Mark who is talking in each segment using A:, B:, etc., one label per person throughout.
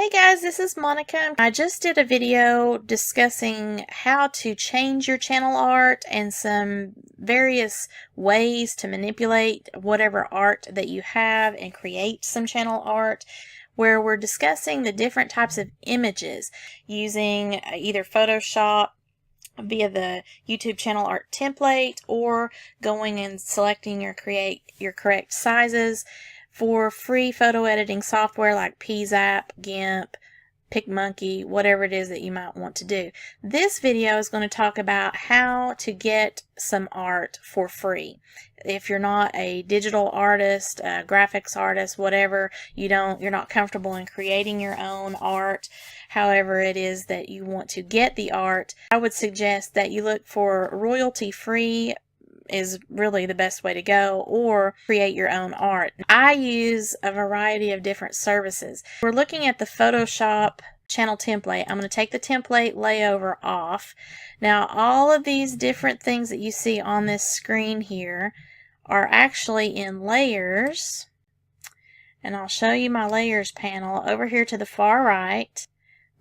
A: Hey guys, this is Monica. I just did a video discussing how to change your channel art and some various ways to manipulate whatever art that you have and create some channel art, where we're discussing the different types of images using either Photoshop via the YouTube channel art template or going and selecting your correct sizes for free photo editing software like Pixabay, GIMP, PicMonkey, whatever it is that you might want to do. This video is going to talk about how to get some art for free. If you're not a digital artist, a graphics artist, whatever, you're not comfortable in creating your own art, however it is that you want to get the art, I would suggest that you look for royalty-free is really the best way to go, or create your own art. I use a variety of different services. We're looking at the Photoshop channel template. I'm going to take the template layover off. Now all of these different things that you see on this screen here are actually in layers, and I'll show you my layers panel over here to the far right.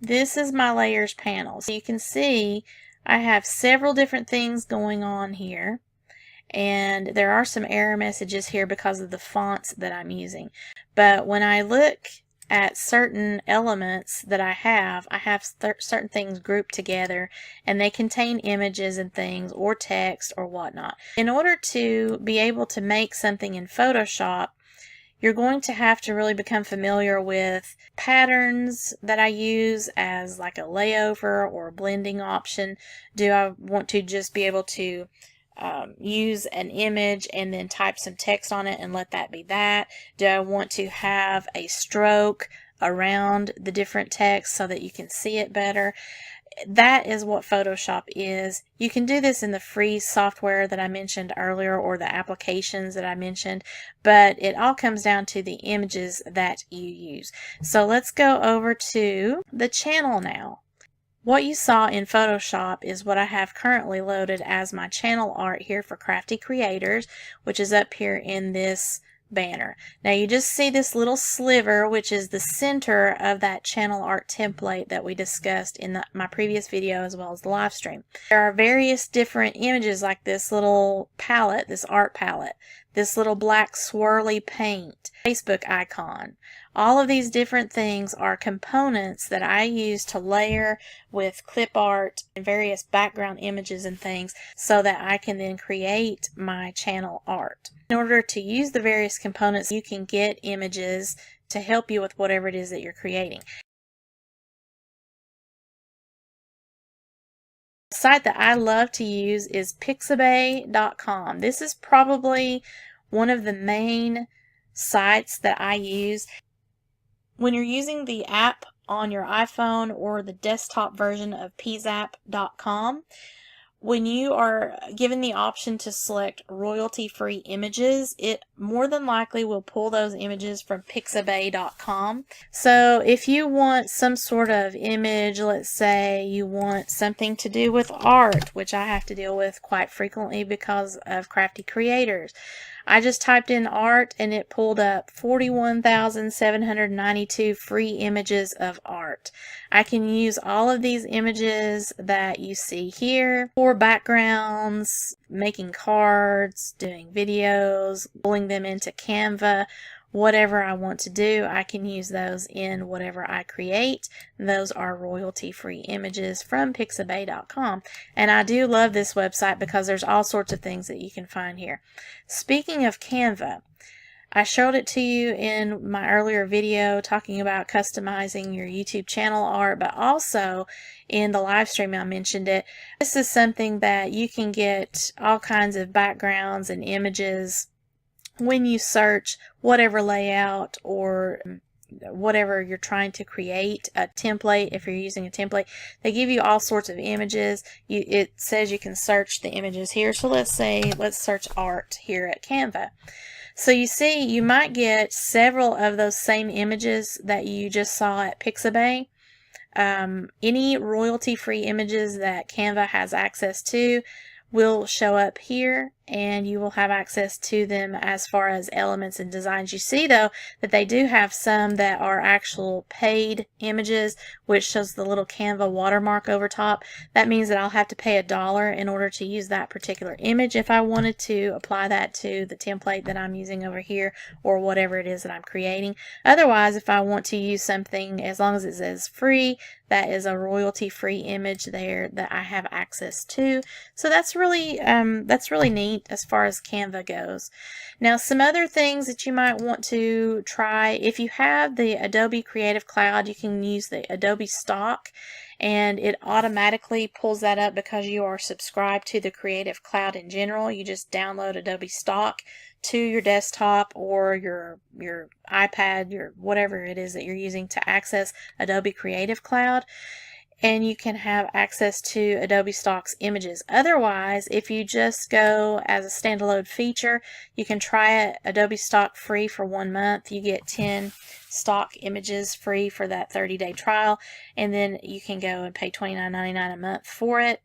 A: This is my layers panel. So you can see I have several different things going on here. And there are some error messages here because of the fonts that I'm using. But when I look at certain elements that I have certain things grouped together, and they contain images and things or text or whatnot. In order to be able to make something in Photoshop, you're going to have to really become familiar with patterns that I use as like a layover or a blending option. Do I want to just be able to use an image and then type some text on it and let that be that? Do I want to have a stroke around the different text so that you can see it better? That is what Photoshop is. You can do this in the free software that I mentioned earlier or the applications that I mentioned, but it all comes down to the images that you use. So let's go over to the channel now. What you saw in Photoshop is what I have currently loaded as my channel art here for Crafty Creators, which is up here in this banner. Now you just see this little sliver, which is the center of that channel art template that we discussed in my previous video as well as the live stream. There are various different images like this little palette, this art palette, this little black swirly paint, Facebook icon. All of these different things are components that I use to layer with clip art and various background images and things so that I can then create my channel art. In order to use the various components, you can get images to help you with whatever it is that you're creating. The site that I love to use is Pixabay.com. This is probably one of the main sites that I use. When you're using the app on your iPhone or the desktop version of Pixabay.com, when you are given the option to select royalty-free images, it more than likely will pull those images from Pixabay.com. So if you want some sort of image, let's say you want something to do with art, which I have to deal with quite frequently because of Crafty Creators, I just typed in art and it pulled up 41,792 free images of art. I can use all of these images that you see here for backgrounds, making cards, doing videos, pulling them into Canva. Whatever I want to do, I can use those in whatever I create. Those are royalty-free images from Pixabay.com. And I do love this website because there's all sorts of things that you can find here. Speaking of Canva, I showed it to you in my earlier video talking about customizing your YouTube channel art, but also in the live stream I mentioned it. This is something that you can get all kinds of backgrounds and images when you search whatever layout or whatever you're trying to create, a template. If you're using a template, they give you all sorts of images. It says you can search the images here. So let's search art here at Canva. So you see, you might get several of those same images that you just saw at Pixabay. Any royalty-free images that Canva has access to will show up here and you will have access to them as far as elements and designs. You see though that they do have some that are actual paid images, which shows the little Canva watermark over top. That means that I'll have to pay $1 in order to use that particular image if I wanted to apply that to the template that I'm using over here or whatever it is that I'm creating. Otherwise, if I want to use something, as long as it says free, that is a royalty-free image there that I have access to. So that's really neat as far as Canva goes. Now, some other things that you might want to try, if you have the Adobe Creative Cloud, you can use the Adobe Stock, and it automatically pulls that up because you are subscribed to the Creative Cloud in general. You just download Adobe Stock to your desktop or your iPad, your whatever it is that you're using to access Adobe Creative Cloud, and you can have access to Adobe Stock's images. Otherwise, if you just go as a standalone feature, you can try it Adobe Stock free for 1 month. You get 10 stock images free for that 30-day trial, and then you can go and pay $29.99 a month for it.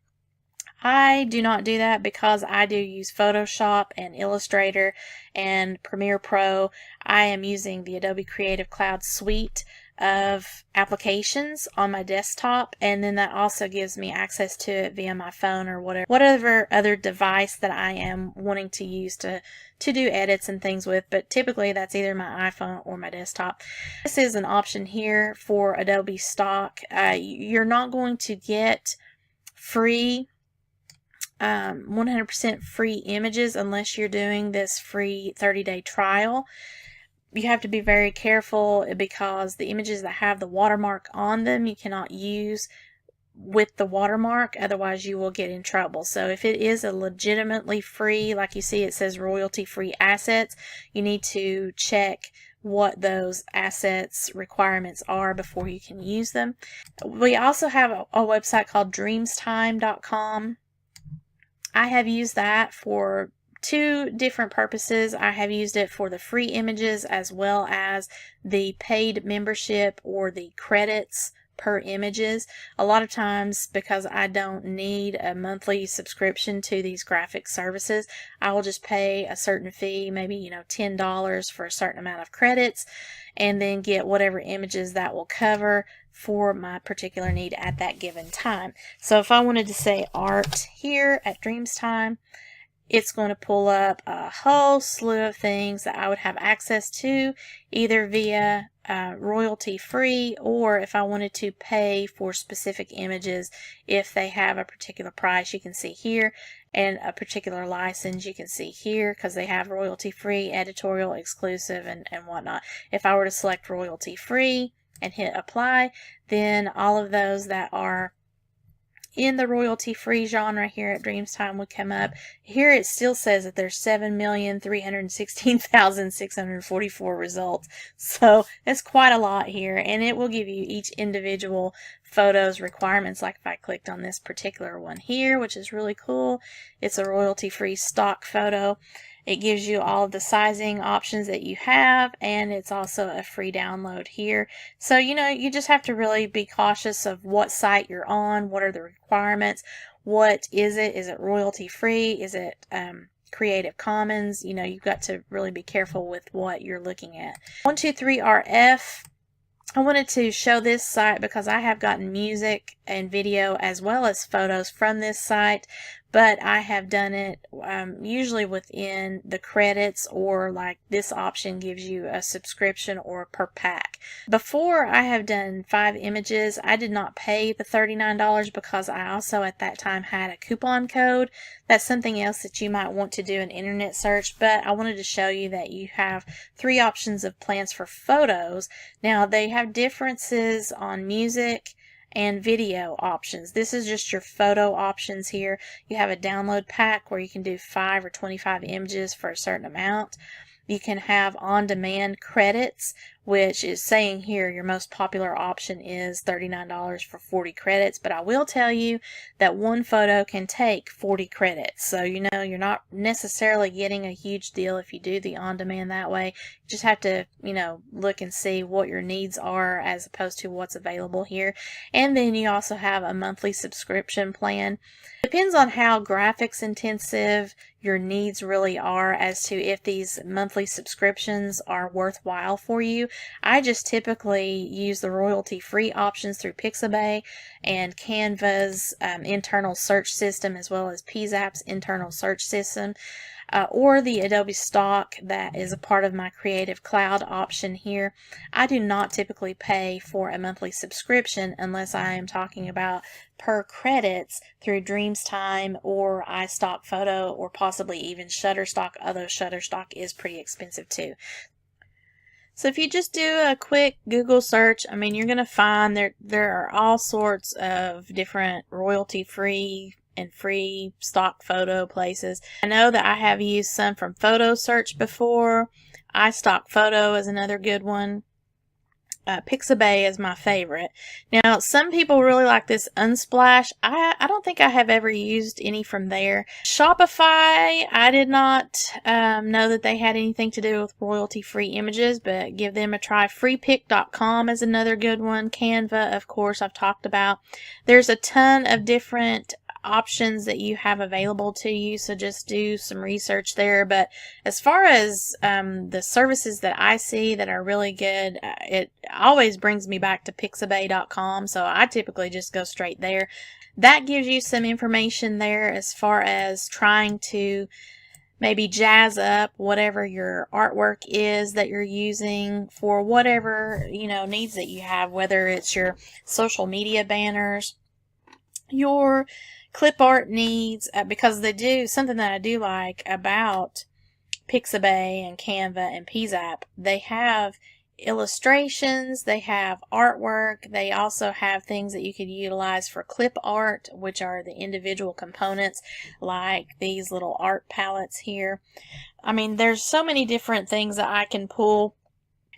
A: I do not do that because I do use Photoshop and Illustrator and Premiere Pro. I am using the Adobe Creative Cloud suite of applications on my desktop, and then that also gives me access to it via my phone or whatever other device that I am wanting to use to do edits and things with, but typically that's either my iPhone or my desktop. This is an option here for Adobe Stock. You're not going to get free 100% free images unless you're doing this free 30-day trial. You have to be very careful because the images that have the watermark on them you cannot use with the watermark, otherwise you will get in trouble. So if it is a legitimately free, like you see it says royalty free assets, you need to check what those assets requirements are before you can use them. We also have a website called dreamstime.com. I have used that for 2 different purposes. I have used it for the free images as well as the paid membership or the credits per images. A lot of times, because I don't need a monthly subscription to these graphic services, I will just pay a certain fee, maybe $10 for a certain amount of credits, and then get whatever images that will cover for my particular need at that given time. So if I wanted to say art here at Dreamstime, it's going to pull up a whole slew of things that I would have access to either via royalty free, or if I wanted to pay for specific images, if they have a particular price you can see here, and a particular license you can see here, because they have royalty free, editorial, exclusive, and whatnot. If I were to select royalty free and hit apply, then all of those that are in the royalty-free genre here at Dreamstime would come up. Here it still says that there's 7,316,644 results. So that's quite a lot here, and it will give you each individual photo's requirements. Like if I clicked on this particular one here, which is really cool, it's a royalty-free stock photo. It gives you all of the sizing options that you have, and it's also a free download here. So, you just have to really be cautious of what site you're on, what are the requirements, what is it? Is it royalty free? Is it Creative Commons? You've got to really be careful with what you're looking at. 123RF. I wanted to show this site because I have gotten music and video as well as photos from this site, but I have done it usually within the credits, or like this option gives you a subscription or per pack. Before, I have done 5 images. I did not pay the $39 because I also at that time had a coupon code. That's something else that you might want to do an internet search, but I wanted to show you that you have 3 options of plans for photos. Now they have differences on music and video options. This is just your photo options here. You have a download pack where you can do 5 or 25 images for a certain amount. You can have on-demand credits, which is saying here your most popular option is $39 for 40 credits. But I will tell you that one photo can take 40 credits. So, you know, you're not necessarily getting a huge deal if you do the on-demand that way. You just have to, you know, look and see what your needs are as opposed to what's available here. And then you also have a monthly subscription plan. Depends on how graphics intensive your needs really are as to if these monthly subscriptions are worthwhile for you. I just typically use the royalty-free options through Pixabay and Canva's internal search system, as well as Pixab's internal search system, or the Adobe stock that is a part of my Creative Cloud option here. I do not typically pay for a monthly subscription unless I am talking about per credits through Dreamstime or iStock Photo, or possibly even Shutterstock, although Shutterstock is pretty expensive too. So if you just do a quick Google search, I mean, you're going to find there are all sorts of different royalty-free and free stock photo places. I know that I have used some from Photo Search before. iStock Photo is another good one. Pixabay is my favorite. Now, some people really like this Unsplash. I don't think I have ever used any from there. Shopify, I did not know that they had anything to do with royalty-free images, but give them a try. Freepik.com is another good one. Canva, of course, I've talked about. There's a ton of different options that you have available to you, so just do some research there. But as far as the services that I see that are really good, it always brings me back to Pixabay.com, so I typically just go straight there. That gives you some information there as far as trying to maybe jazz up whatever your artwork is that you're using for whatever, you know, needs that you have, whether it's your social media banners, your clip art needs, because they do something that I do like about Pixabay and Canva and Pixab. They have illustrations, they have artwork, they also have things that you could utilize for clip art, which are the individual components like these little art palettes here. I mean, there's so many different things that I can pull.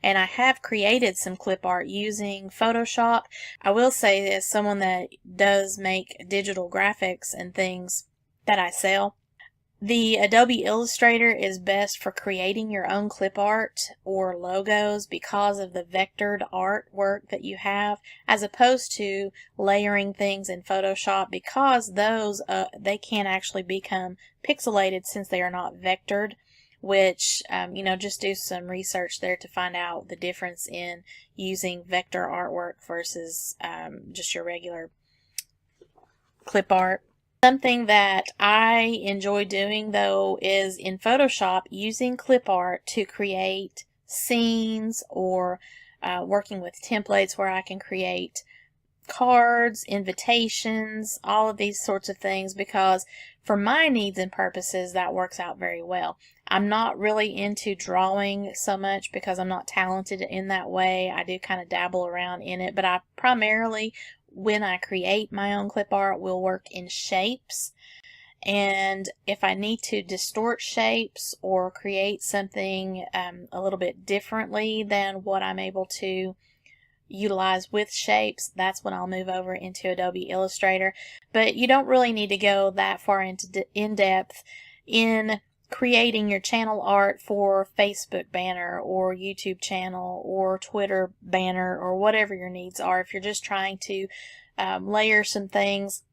A: And I have created some clip art using Photoshop. I will say, as someone that does make digital graphics and things that I sell, the Adobe Illustrator is best for creating your own clip art or logos because of the vectored artwork that you have, as opposed to layering things in Photoshop, because those they can actually become pixelated since they are not vectored. Which, you know, just do some research there to find out the difference in using vector artwork versus just your regular clip art. Something that I enjoy doing, though, is in Photoshop using clip art to create scenes, or working with templates where I can create cards, invitations, all of these sorts of things, because for my needs and purposes that works out very well. I'm not really into drawing so much because I'm not talented in that way. I do kind of dabble around in it, but I primarily, when I create my own clip art, will work in shapes. And if I need to distort shapes or create something a little bit differently than what I'm able to utilize with shapes, that's when I'll move over into Adobe Illustrator. But you don't really need to go that far into in depth in creating your channel art for Facebook banner or YouTube channel or Twitter banner or whatever your needs are. If you're just trying to layer some things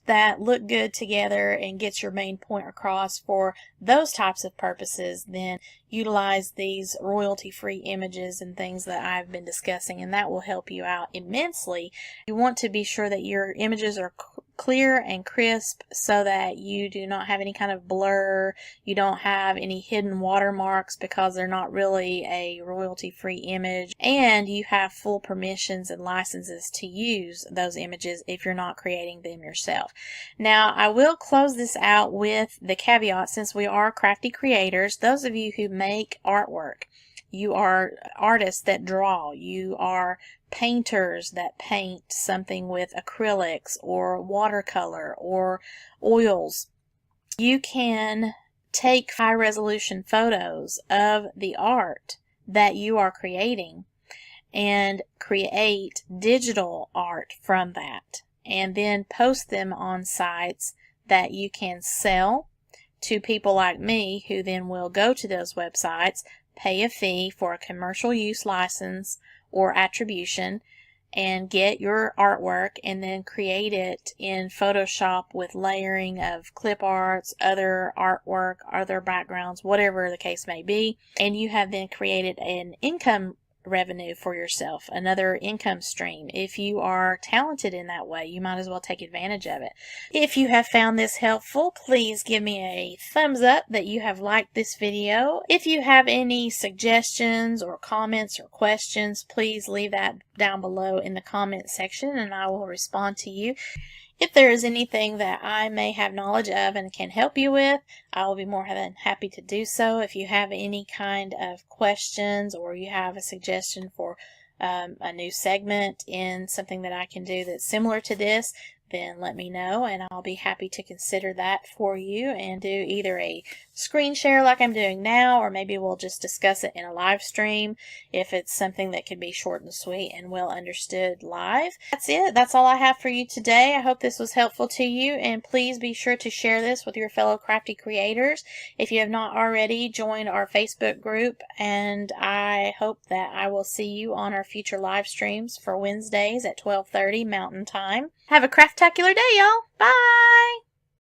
A: that look good together and get your main point across for those types of purposes, then utilize these royalty-free images and things that I've been discussing, and that will help you out immensely. You want to be sure that your images are clear and crisp so that you do not have any kind of blur, you don't have any hidden watermarks because they're not really a royalty-free image, and you have full permissions and licenses to use those images if you're not creating them yourself. Now, I will close this out with the caveat, since we are crafty creators, those of you who make artwork, you are artists that draw, you are painters that paint something with acrylics or watercolor or oils, you can take high resolution photos of the art that you are creating and create digital art from that, and then post them on sites that you can sell to people like me, who then will go to those websites, pay a fee for a commercial use license or attribution, and get your artwork and then create it in Photoshop with layering of clip arts, other artwork, other backgrounds, whatever the case may be. And you have then created an income revenue for yourself, another income stream. If you are talented in that way, you might as well take advantage of it. If you have found this helpful, please give me a thumbs up that you have liked this video. If you have any suggestions or comments or questions, please leave that down below in the comment section and I will respond to you. If there is anything that I may have knowledge of and can help you with, I will be more than happy to do so. If you have any kind of questions or you have a suggestion for a new segment in something that I can do that's similar to this, then let me know and I'll be happy to consider that for you and do either a screen share like I'm doing now, or maybe we'll just discuss it in a live stream if it's something that can be short and sweet and well understood live. That's it. That's all I have for you today. I hope this was helpful to you, and please be sure to share this with your fellow crafty creators. If you have not already, join our Facebook group, and I hope that I will see you on our future live streams for Wednesdays at 12:30 Mountain Time. Have a craftacular day, y'all. Bye!